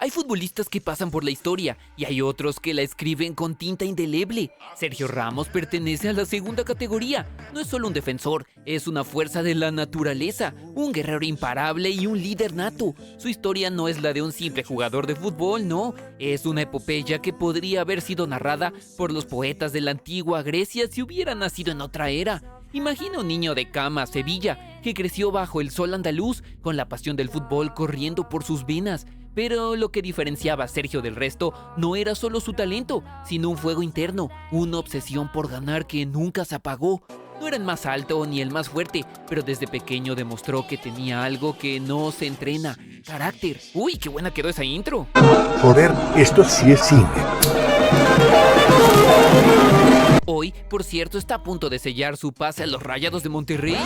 Hay futbolistas que pasan por la historia y hay otros que la escriben con tinta indeleble. Sergio Ramos pertenece a la segunda categoría. No es solo un defensor, es una fuerza de la naturaleza, un guerrero imparable y un líder nato. Su historia no es la de un simple jugador de fútbol, no. Es una epopeya que podría haber sido narrada por los poetas de la antigua Grecia si hubiera nacido en otra era. Imagina un niño de Cama, Sevilla, que creció bajo el sol andaluz, con la pasión del fútbol corriendo por sus venas. Pero lo que diferenciaba a Sergio del resto no era solo su talento, sino un fuego interno, una obsesión por ganar que nunca se apagó. No era el más alto ni el más fuerte, pero desde pequeño demostró que tenía algo que no se entrena: carácter. ¡Uy, qué buena quedó esa intro! Joder, esto sí es cine. Hoy, por cierto, está a punto de sellar su pase a los Rayados de Monterrey.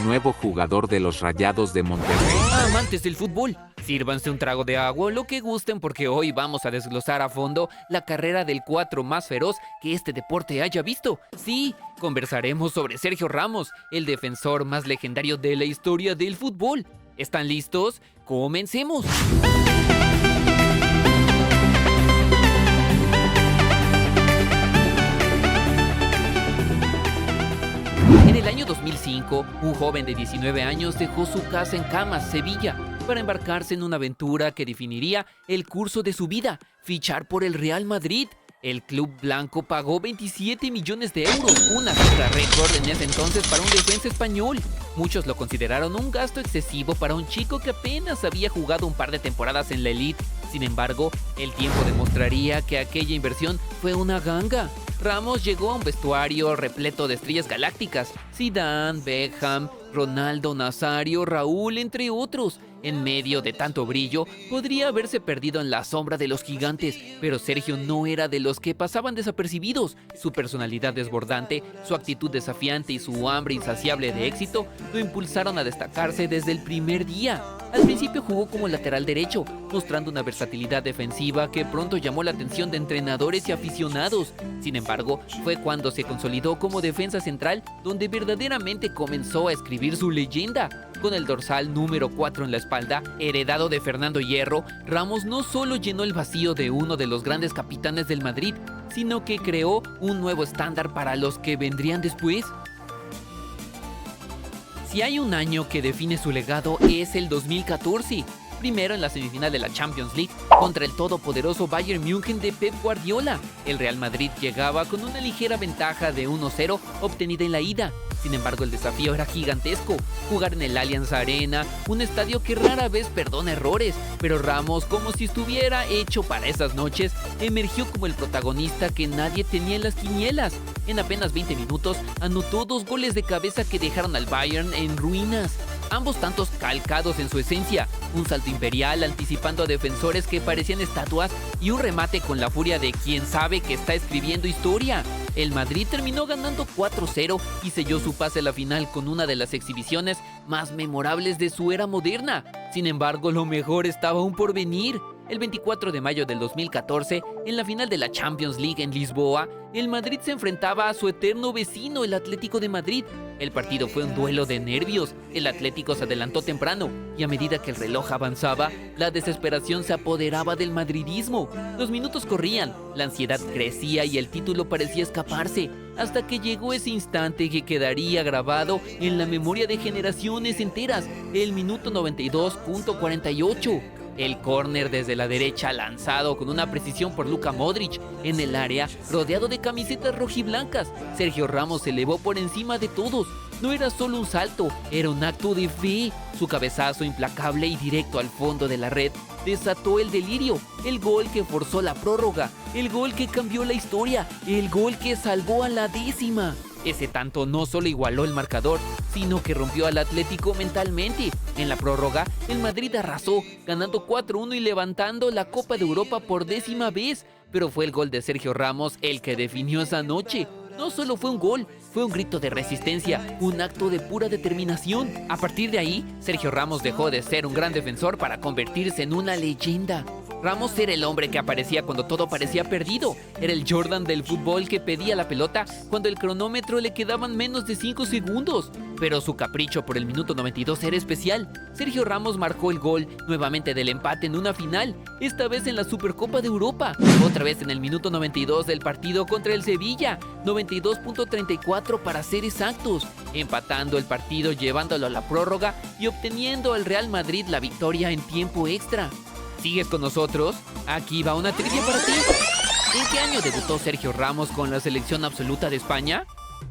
Nuevo jugador de los Rayados de Monterrey. Amantes del fútbol, sírvanse un trago de agua o lo que gusten, porque hoy vamos a desglosar a fondo la carrera del 4 más feroz que este deporte haya visto. Sí, conversaremos sobre Sergio Ramos, el defensor más legendario de la historia del fútbol. ¿Están listos? ¡Comencemos! En el año 2005, un joven de 19 años dejó su casa en Camas, Sevilla, para embarcarse en una aventura que definiría el curso de su vida: fichar por el Real Madrid. El club blanco pagó 27 millones de euros, una cifra récord en ese entonces para un defensa español. Muchos lo consideraron un gasto excesivo para un chico que apenas había jugado un par de temporadas en la elite. Sin embargo, el tiempo demostraría que aquella inversión fue una ganga. Ramos llegó a un vestuario repleto de estrellas galácticas: Zidane, Beckham, Ronaldo Nazario, Raúl, entre otros. En medio de tanto brillo, podría haberse perdido en la sombra de los gigantes, pero Sergio no era de los que pasaban desapercibidos. Su personalidad desbordante, su actitud desafiante y su hambre insaciable de éxito lo impulsaron a destacarse desde el primer día. Al principio jugó como lateral derecho, mostrando una versatilidad defensiva que pronto llamó la atención de entrenadores y aficionados. Sin embargo, fue cuando se consolidó como defensa central donde verdaderamente comenzó a escribir su leyenda. Con el dorsal número 4 en la espalda, heredado de Fernando Hierro, Ramos no solo llenó el vacío de uno de los grandes capitanes del Madrid, sino que creó un nuevo estándar para los que vendrían después. Si hay un año que define su legado, es el 2014. Primero en la semifinal de la Champions League contra el todopoderoso Bayern München de Pep Guardiola. El Real Madrid llegaba con una ligera ventaja de 1-0 obtenida en la ida. Sin embargo, el desafío era gigantesco: jugar en el Allianz Arena, un estadio que rara vez perdona errores. Pero Ramos, como si estuviera hecho para esas noches, emergió como el protagonista que nadie tenía en las quinielas. En apenas 20 minutos, anotó 2 goles de cabeza que dejaron al Bayern en ruinas. Ambos tantos calcados en su esencia: un salto imperial anticipando a defensores que parecían estatuas y un remate con la furia de quien sabe que está escribiendo historia. El Madrid terminó ganando 4-0 y selló su pase a la final con una de las exhibiciones más memorables de su era moderna. Sin embargo, lo mejor estaba aún por venir. El 24 de mayo del 2014, en la final de la Champions League en Lisboa, el Madrid se enfrentaba a su eterno vecino, el Atlético de Madrid. El partido fue un duelo de nervios. El Atlético se adelantó temprano y a medida que el reloj avanzaba, la desesperación se apoderaba del madridismo. Los minutos corrían, la ansiedad crecía y el título parecía escaparse, hasta que llegó ese instante que quedaría grabado en la memoria de generaciones enteras: el minuto 92.48. El córner desde la derecha, lanzado con una precisión por Luka Modric en el área, rodeado de camisetas rojiblancas. Sergio Ramos se elevó por encima de todos. No era solo un salto, era un acto de fe. Su cabezazo implacable y directo al fondo de la red desató el delirio. El gol que forzó la prórroga, el gol que cambió la historia, el gol que salvó a la 10ª. Ese tanto no solo igualó el marcador, sino que rompió al Atlético mentalmente. En la prórroga, el Madrid arrasó, ganando 4-1 y levantando la Copa de Europa por 10ª vez. Pero fue el gol de Sergio Ramos el que definió esa noche. No solo fue un gol, fue un grito de resistencia, un acto de pura determinación. A partir de ahí, Sergio Ramos dejó de ser un gran defensor para convertirse en una leyenda. Ramos era el hombre que aparecía cuando todo parecía perdido. Era el Jordan del fútbol que pedía la pelota cuando el cronómetro le quedaban menos de 5 segundos. Pero su capricho por el minuto 92 era especial. Sergio Ramos marcó el gol nuevamente del empate en una final, esta vez en la Supercopa de Europa. Otra vez en el minuto 92 del partido contra el Sevilla, 92.34 para ser exactos, empatando el partido, llevándolo a la prórroga y obteniendo al Real Madrid la victoria en tiempo extra. ¿Sigues con nosotros? Aquí va una trivia para ti. ¿En qué año debutó Sergio Ramos con la selección absoluta de España?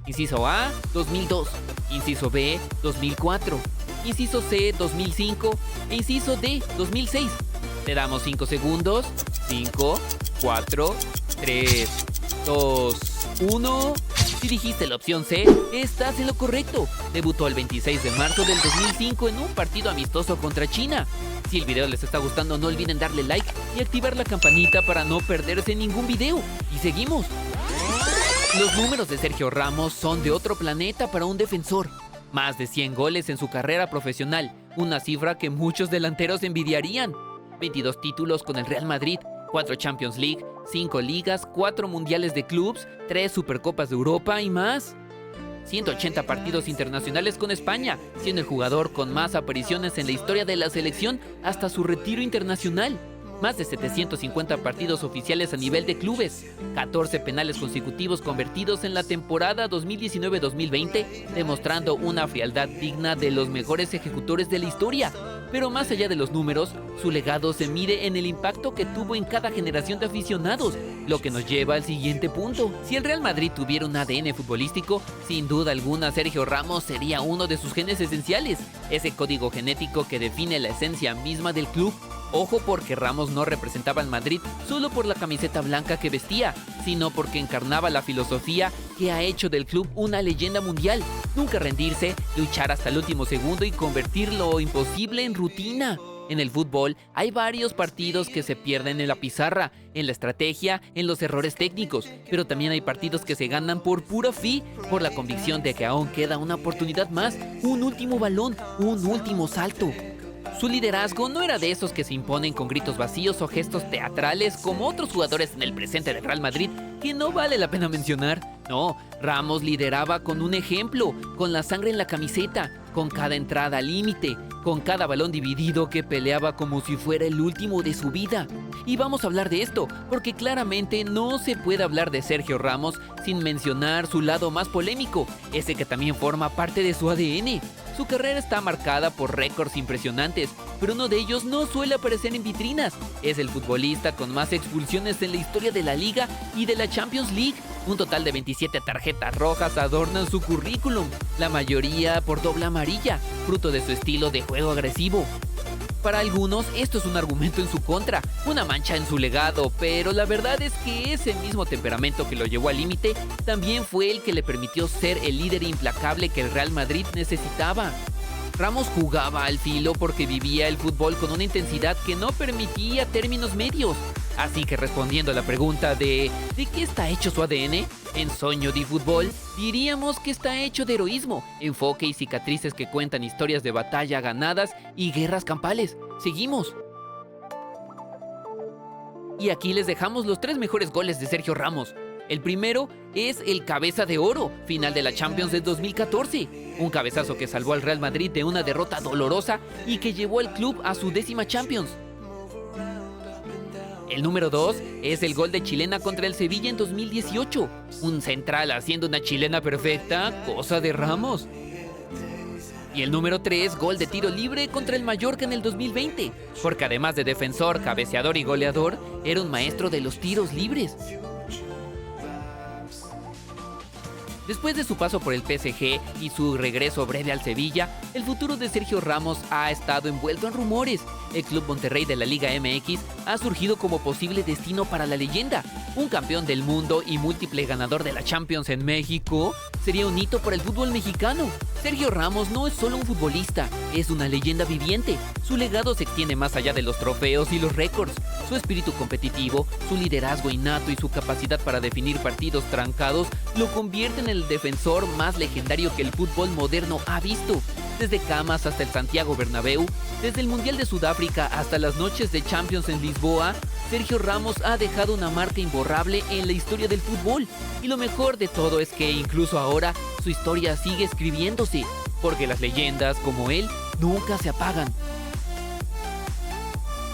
Inciso A, 2002. Inciso B, 2004. Inciso C, 2005. E inciso D, 2006. Te damos 5 segundos. 5, 4, 3, 2, 1... Si dijiste la opción C, estás en lo correcto. Debutó el 26 de marzo del 2005 en un partido amistoso contra China. Si el video les está gustando, no olviden darle like y activar la campanita para no perderse ningún video. Y seguimos. Los números de Sergio Ramos son de otro planeta para un defensor. Más de 100 goles en su carrera profesional, una cifra que muchos delanteros envidiarían. 22 títulos con el Real Madrid, 4 Champions League, 5 ligas, 4 mundiales de clubs, 3 Supercopas de Europa y más. 180 partidos internacionales con España, siendo el jugador con más apariciones en la historia de la selección hasta su retiro internacional. Más de 750 partidos oficiales a nivel de clubes, 14 penales consecutivos convertidos en la temporada 2019-2020, demostrando una frialdad digna de los mejores ejecutores de la historia. Pero más allá de los números, su legado se mide en el impacto que tuvo en cada generación de aficionados, lo que nos lleva al siguiente punto. Si el Real Madrid tuviera un ADN futbolístico, sin duda alguna Sergio Ramos sería uno de sus genes esenciales, ese código genético que define la esencia misma del club. Ojo, porque Ramos no representaba al Madrid solo por la camiseta blanca que vestía, sino porque encarnaba la filosofía que ha hecho del club una leyenda mundial. Nunca rendirse, luchar hasta el último segundo y convertir lo imposible en rutina. En el fútbol hay varios partidos que se pierden en la pizarra, en la estrategia, en los errores técnicos, pero también hay partidos que se ganan por pura fe, por la convicción de que aún queda una oportunidad más, un último balón, un último salto. Su liderazgo no era de esos que se imponen con gritos vacíos o gestos teatrales como otros jugadores en el presente del Real Madrid, que no vale la pena mencionar. No, Ramos lideraba con un ejemplo, con la sangre en la camiseta, con cada entrada al límite, con cada balón dividido que peleaba como si fuera el último de su vida. Y vamos a hablar de esto, porque claramente no se puede hablar de Sergio Ramos sin mencionar su lado más polémico, ese que también forma parte de su ADN. Su carrera está marcada por récords impresionantes, pero uno de ellos no suele aparecer en vitrinas. Es el futbolista con más expulsiones en la historia de la Liga y de la Champions League. Un total de 27 tarjetas rojas adornan su currículum, la mayoría por doble amarilla, fruto de su estilo de juego agresivo. Para algunos esto es un argumento en su contra, una mancha en su legado, pero la verdad es que ese mismo temperamento que lo llevó al límite también fue el que le permitió ser el líder implacable que el Real Madrid necesitaba. Ramos jugaba al filo porque vivía el fútbol con una intensidad que no permitía términos medios. Así que respondiendo a la pregunta ¿de qué está hecho su ADN? En Sueño de Fútbol diríamos que está hecho de heroísmo, enfoque y cicatrices que cuentan historias de batalla ganadas y guerras campales. Seguimos. Y aquí les dejamos los 3 mejores goles de Sergio Ramos. El primero es el cabeza de oro, final de la Champions de 2014. Un cabezazo que salvó al Real Madrid de una derrota dolorosa y que llevó al club a su 10ª Champions. El número 2 es el gol de chilena contra el Sevilla en 2018. Un central haciendo una chilena perfecta, cosa de Ramos. Y el número 3, gol de tiro libre contra el Mallorca en el 2020. Porque además de defensor, cabeceador y goleador, era un maestro de los tiros libres. Después de su paso por el PSG y su regreso breve al Sevilla, el futuro de Sergio Ramos ha estado envuelto en rumores. El Club Monterrey de la Liga MX ha surgido como posible destino para la leyenda. Un campeón del mundo y múltiple ganador de la Champions en México sería un hito para el fútbol mexicano. Sergio Ramos no es solo un futbolista, es una leyenda viviente. Su legado se extiende más allá de los trofeos y los récords. Su espíritu competitivo, su liderazgo innato y su capacidad para definir partidos trancados lo convierten en el defensor más legendario que el fútbol moderno ha visto. Desde camas hasta el Santiago Bernabéu, desde el Mundial de Sudáfrica hasta las noches de Champions en Lisboa, Sergio Ramos ha dejado una marca imborrable en la historia del fútbol. Y lo mejor de todo es que incluso ahora su historia sigue escribiéndose, porque las leyendas como él nunca se apagan.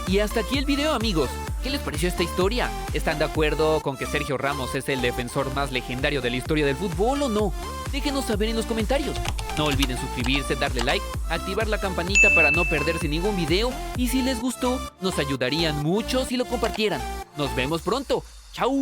Y hasta aquí el video, amigos. ¿Qué les pareció esta historia? ¿Están de acuerdo con que Sergio Ramos es el defensor más legendario de la historia del fútbol o no? Déjenos saber en los comentarios. No olviden suscribirse, darle like, activar la campanita para no perderse ningún video y si les gustó, nos ayudarían mucho si lo compartieran. Nos vemos pronto. ¡Chao!